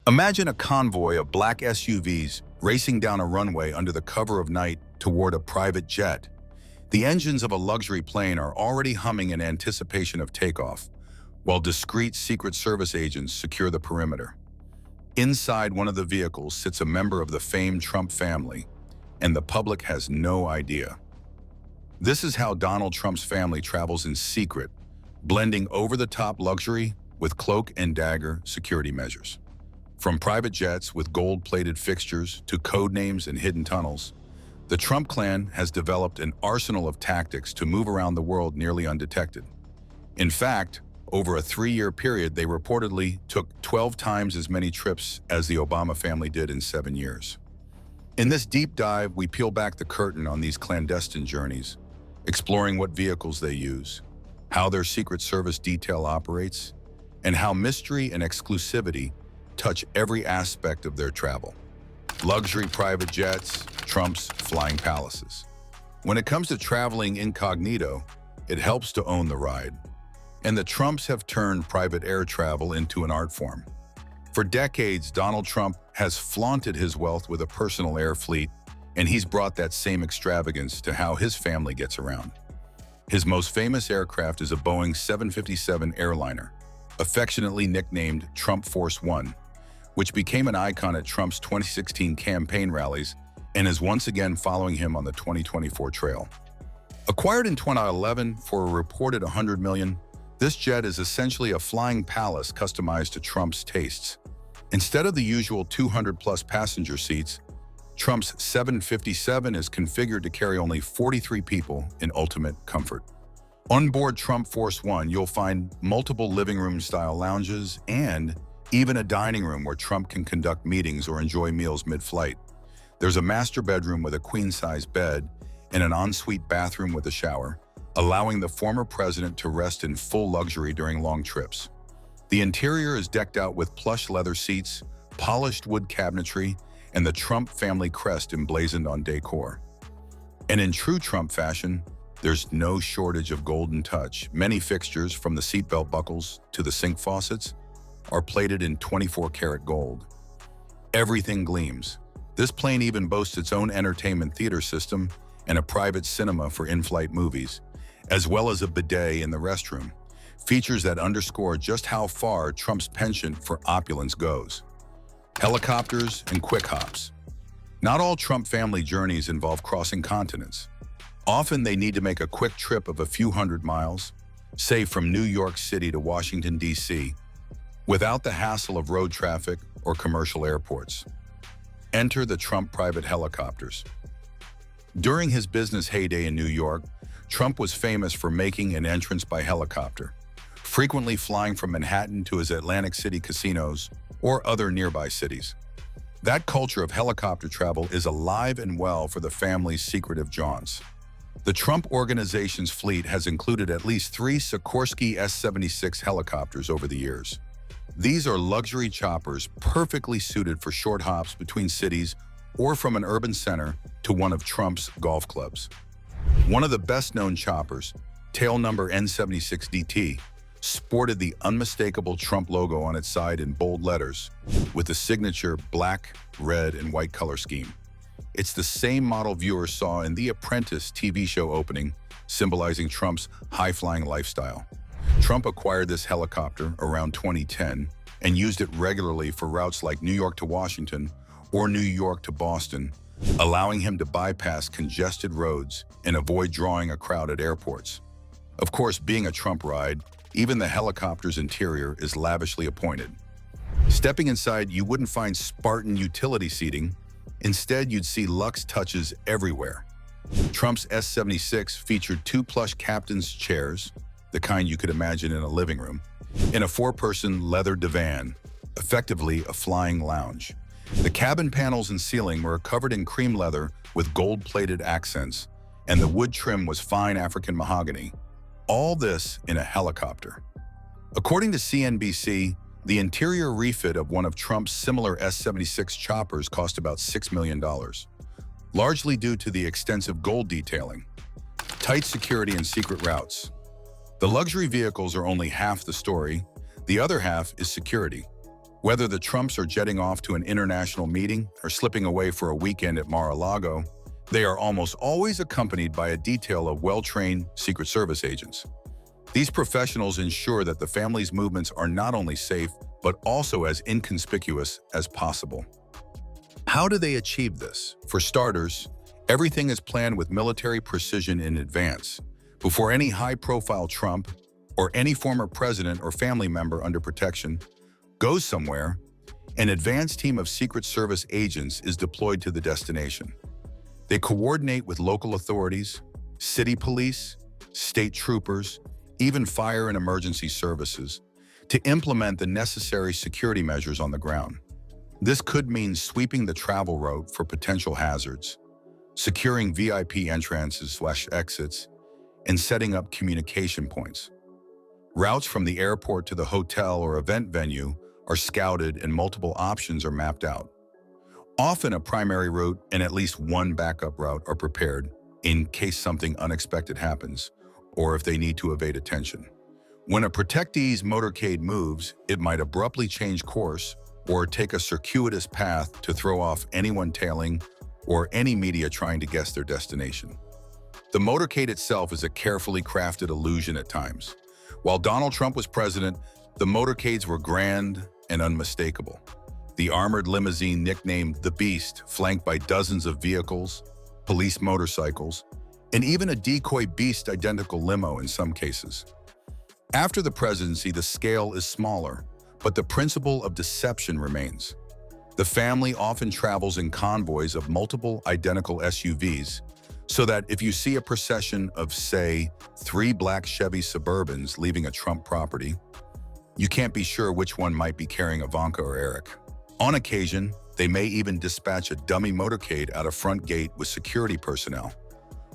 Imagine a convoy of black SUVs racing down a runway under the cover of night toward a private jet. The engines of a luxury plane are already humming in anticipation of takeoff, while discreet Secret Service agents secure the perimeter. Inside one of the vehicles sits a member of the famed Trump family, and the public has no idea. This is how Donald Trump's family travels in secret, blending over-the-top luxury with cloak and dagger security measures. From private jets with gold-plated fixtures to code names and hidden tunnels, the Trump clan has developed an arsenal of tactics to move around the world nearly undetected. In fact, over a 3-year period, they reportedly took 12 times as many trips as the Obama family did in 7 years. In this deep dive, we peel back the curtain on these clandestine journeys, exploring what vehicles they use, how their Secret Service detail operates, and how mystery and exclusivity touch every aspect of their travel. Luxury private jets, Trump's flying palaces. When it comes to traveling incognito, it helps to own the ride. And the Trumps have turned private air travel into an art form. For decades, Donald Trump has flaunted his wealth with a personal air fleet, and he's brought that same extravagance to how his family gets around. His most famous aircraft is a Boeing 757 airliner, affectionately nicknamed Trump Force One, which became an icon at Trump's 2016 campaign rallies and is once again following him on the 2024 trail. Acquired in 2011 for a reported $100 million, this jet is essentially a flying palace customized to Trump's tastes. Instead of the usual 200-plus passenger seats, Trump's 757 is configured to carry only 43 people in ultimate comfort. On board Trump Force One, you'll find multiple living room-style lounges and even a dining room where Trump can conduct meetings or enjoy meals mid-flight. There's a master bedroom with a queen-size bed and an ensuite bathroom with a shower, allowing the former president to rest in full luxury during long trips. The interior is decked out with plush leather seats, polished wood cabinetry, and the Trump family crest emblazoned on decor. And in true Trump fashion, there's no shortage of golden touch. Many fixtures, from the seatbelt buckles to the sink faucets, are plated in 24-karat gold. Everything gleams. This plane even boasts its own entertainment theater system and a private cinema for in-flight movies, as well as a bidet in the restroom, features that underscore just how far Trump's penchant for opulence goes. Helicopters and quick hops. Not all Trump family journeys involve crossing continents. Often they need to make a quick trip of a few hundred miles, say from New York City to Washington, D.C., without the hassle of road traffic or commercial airports. Enter the Trump private helicopters. During his business heyday in New York, Trump was famous for making an entrance by helicopter, frequently flying from Manhattan to his Atlantic City casinos or other nearby cities. That culture of helicopter travel is alive and well for the family's secretive jaunts. The Trump Organization's fleet has included at least 3 Sikorsky S-76 helicopters over the years. These are luxury choppers perfectly suited for short hops between cities or from an urban center to one of Trump's golf clubs. One of the best-known choppers, tail number N76DT, sported the unmistakable Trump logo on its side in bold letters with the signature black, red, and white color scheme. It's the same model viewers saw in The Apprentice TV show opening, symbolizing Trump's high-flying lifestyle. Trump acquired this helicopter around 2010 and used it regularly for routes like New York to Washington or New York to Boston, allowing him to bypass congested roads and avoid drawing a crowd at airports. Of course, being a Trump ride, even the helicopter's interior is lavishly appointed. Stepping inside, you wouldn't find Spartan utility seating. Instead, you'd see luxe touches everywhere. Trump's S-76 featured 2 plush captain's chairs, the kind you could imagine in a living room, and a 4-person leather divan, effectively a flying lounge. The cabin panels and ceiling were covered in cream leather with gold-plated accents, and the wood trim was fine African mahogany. All this in a helicopter. According to CNBC, the interior refit of one of Trump's similar S-76 choppers cost about $6 million, largely due to the extensive gold detailing, tight security, and secret routes. The luxury vehicles are only half the story. The other half is security. Whether the Trumps are jetting off to an international meeting or slipping away for a weekend at Mar-a-Lago, they are almost always accompanied by a detail of well-trained Secret Service agents. These professionals ensure that the family's movements are not only safe, but also as inconspicuous as possible. How do they achieve this? For starters, everything is planned with military precision in advance. Before any high-profile Trump or any former president or family member under protection goes somewhere, an advanced team of Secret Service agents is deployed to the destination. They coordinate with local authorities, city police, state troopers, even fire and emergency services, to implement the necessary security measures on the ground. This could mean sweeping the travel route for potential hazards, securing VIP entrances/exits, and setting up communication points. Routes from the airport to the hotel or event venue are scouted and multiple options are mapped out. Often a primary route and at least one backup route are prepared in case something unexpected happens or if they need to evade attention. When a protectee's motorcade moves, it might abruptly change course or take a circuitous path to throw off anyone tailing or any media trying to guess their destination. The motorcade itself is a carefully crafted illusion at times. While Donald Trump was president, the motorcades were grand and unmistakable. The armored limousine nicknamed the Beast, flanked by dozens of vehicles, police motorcycles, and even a decoy Beast-identical limo in some cases. After the presidency, the scale is smaller, but the principle of deception remains. The family often travels in convoys of multiple identical SUVs, so that if you see a procession of, say, 3 black Chevy Suburbans leaving a Trump property, you can't be sure which one might be carrying Ivanka or Eric. On occasion, they may even dispatch a dummy motorcade out a front gate with security personnel,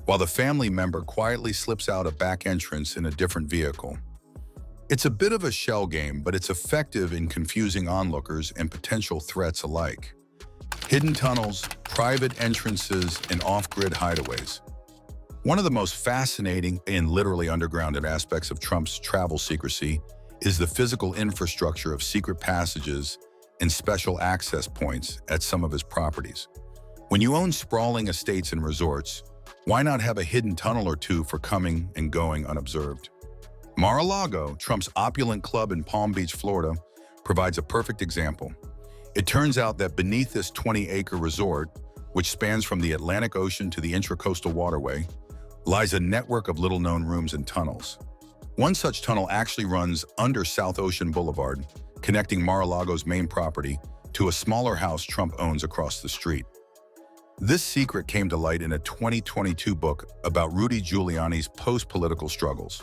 while the family member quietly slips out a back entrance in a different vehicle. It's a bit of a shell game, but it's effective in confusing onlookers and potential threats alike. Hidden tunnels, private entrances, and off-grid hideaways. One of the most fascinating and literally undergrounded aspects of Trump's travel secrecy is the physical infrastructure of secret passages and special access points at some of his properties. When you own sprawling estates and resorts, why not have a hidden tunnel or two for coming and going unobserved? Mar-a-Lago, Trump's opulent club in Palm Beach, Florida, provides a perfect example. It turns out that beneath this 20-acre resort, which spans from the Atlantic Ocean to the Intracoastal Waterway, lies a network of little-known rooms and tunnels. One such tunnel actually runs under South Ocean Boulevard, connecting Mar-a-Lago's main property to a smaller house Trump owns across the street. This secret came to light in a 2022 book about Rudy Giuliani's post-political struggles.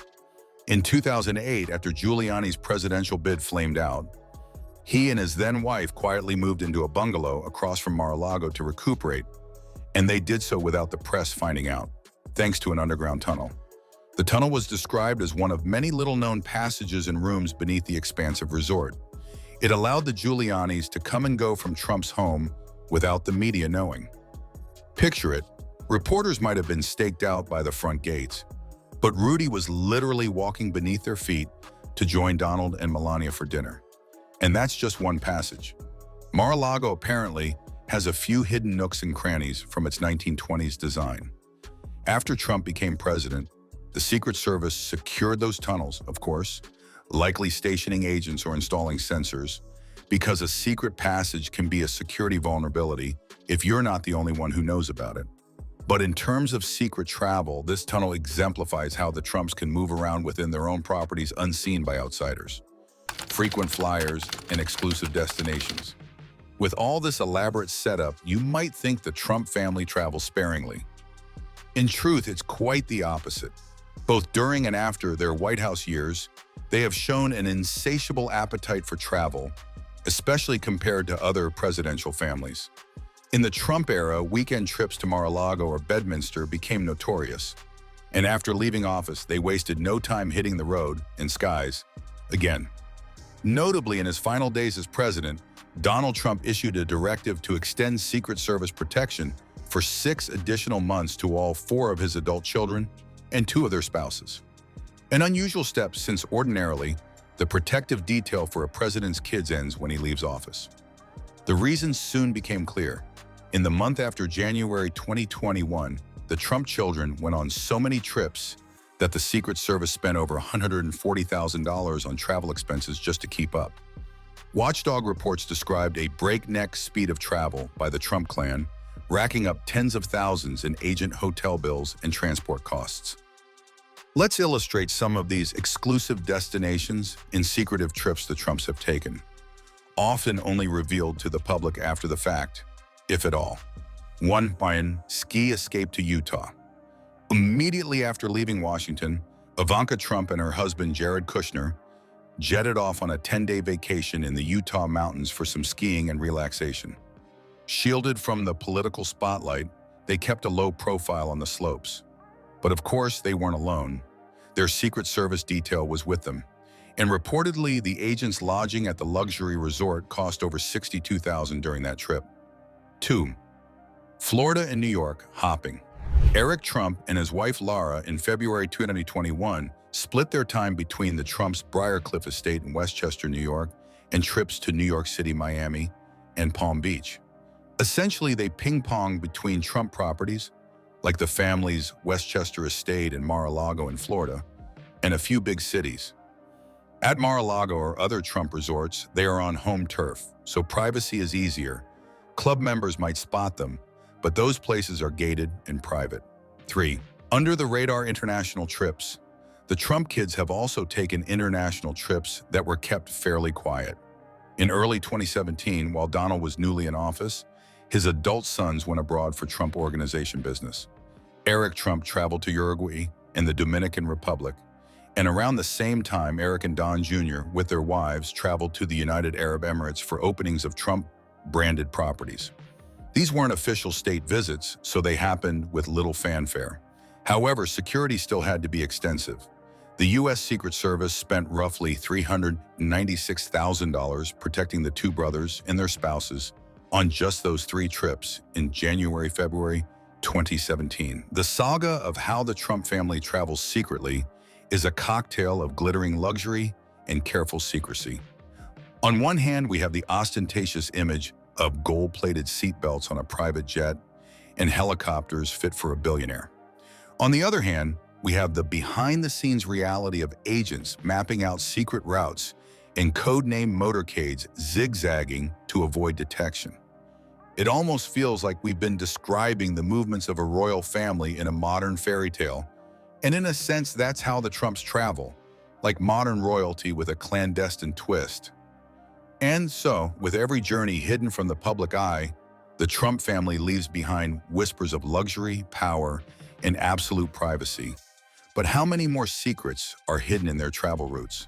In 2008, after Giuliani's presidential bid flamed out, he and his then-wife quietly moved into a bungalow across from Mar-a-Lago to recuperate, and they did so without the press finding out, thanks to an underground tunnel. The tunnel was described as one of many little-known passages and rooms beneath the expansive resort. It allowed the Giulianis to come and go from Trump's home without the media knowing. Picture it, reporters might have been staked out by the front gates, but Rudy was literally walking beneath their feet to join Donald and Melania for dinner. And that's just one passage. Mar-a-Lago apparently has a few hidden nooks and crannies from its 1920s design. After Trump became president, the Secret Service secured those tunnels, of course, likely stationing agents or installing sensors, because a secret passage can be a security vulnerability if you're not the only one who knows about it. But in terms of secret travel, this tunnel exemplifies how the Trumps can move around within their own properties unseen by outsiders. Frequent flyers and exclusive destinations. With all this elaborate setup, you might think the Trump family travels sparingly. In truth, it's quite the opposite. Both during and after their White House years, they have shown an insatiable appetite for travel, especially compared to other presidential families. In the Trump era, weekend trips to Mar-a-Lago or Bedminster became notorious. And after leaving office, they wasted no time hitting the road and skies again. Notably, in his final days as president, Donald Trump issued a directive to extend Secret Service protection for 6 additional months to all 4 of his adult children and 2 of their spouses. An unusual step since ordinarily, The protective detail for a president's kids ends when he leaves office. The reasons soon became clear. In the month after January 2021, the Trump children went on so many trips that the Secret Service spent over $140,000 on travel expenses just to keep up. Watchdog reports described a breakneck speed of travel by the Trump clan, racking up tens of thousands in agent hotel bills and transport costs. Let's illustrate some of these exclusive destinations and secretive trips the Trumps have taken, often only revealed to the public after the fact, if at all. 1. Biden ski escape to Utah. Immediately after leaving Washington, Ivanka Trump and her husband Jared Kushner jetted off on a 10-day vacation in the Utah mountains for some skiing and relaxation. Shielded from the political spotlight, they kept a low profile on the slopes. But of course, they weren't alone. Their Secret Service detail was with them, and reportedly the agents' lodging at the luxury resort cost over $62,000 during that trip. 2. Florida and New York hopping. Eric Trump and his wife Laura in February 2021 split their time between the Trumps' Briarcliff estate in Westchester, New York, and trips to New York City, Miami, and Palm Beach. Essentially, they ping-ponged between Trump properties, like the family's Westchester estate in Mar-a-Lago in Florida, and a few big cities. At Mar-a-Lago or other Trump resorts, they are on home turf, so privacy is easier. Club members might spot them, but those places are gated and private. 3. Under-the-radar international trips. The Trump kids have also taken international trips that were kept fairly quiet. In early 2017, while Donald was newly in office, his adult sons went abroad for Trump Organization business. Eric Trump traveled to Uruguay and the Dominican Republic, and around the same time, Eric and Don Jr., with their wives, traveled to the United Arab Emirates for openings of Trump-branded properties. These weren't official state visits, so they happened with little fanfare. However, security still had to be extensive. The U.S. Secret Service spent roughly $396,000 protecting the two brothers and their spouses on just those 3 trips in January-February 2017. The saga of how the Trump family travels secretly is a cocktail of glittering luxury and careful secrecy. On one hand, we have the ostentatious image of gold-plated seatbelts on a private jet and helicopters fit for a billionaire. On the other hand, we have the behind-the-scenes reality of agents mapping out secret routes and code-named motorcades zigzagging to avoid detection. It almost feels like we've been describing the movements of a royal family in a modern fairy tale, and in a sense, that's how the Trumps travel, like modern royalty with a clandestine twist. And so, with every journey hidden from the public eye, the Trump family leaves behind whispers of luxury, power, and absolute privacy. But how many more secrets are hidden in their travel routes?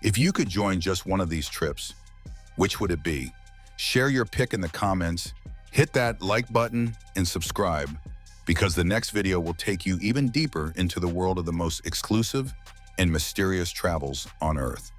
If you could join just one of these trips, which would it be? Share your pick in the comments, hit that like button, and subscribe, because the next video will take you even deeper into the world of the most exclusive and mysterious travels on Earth.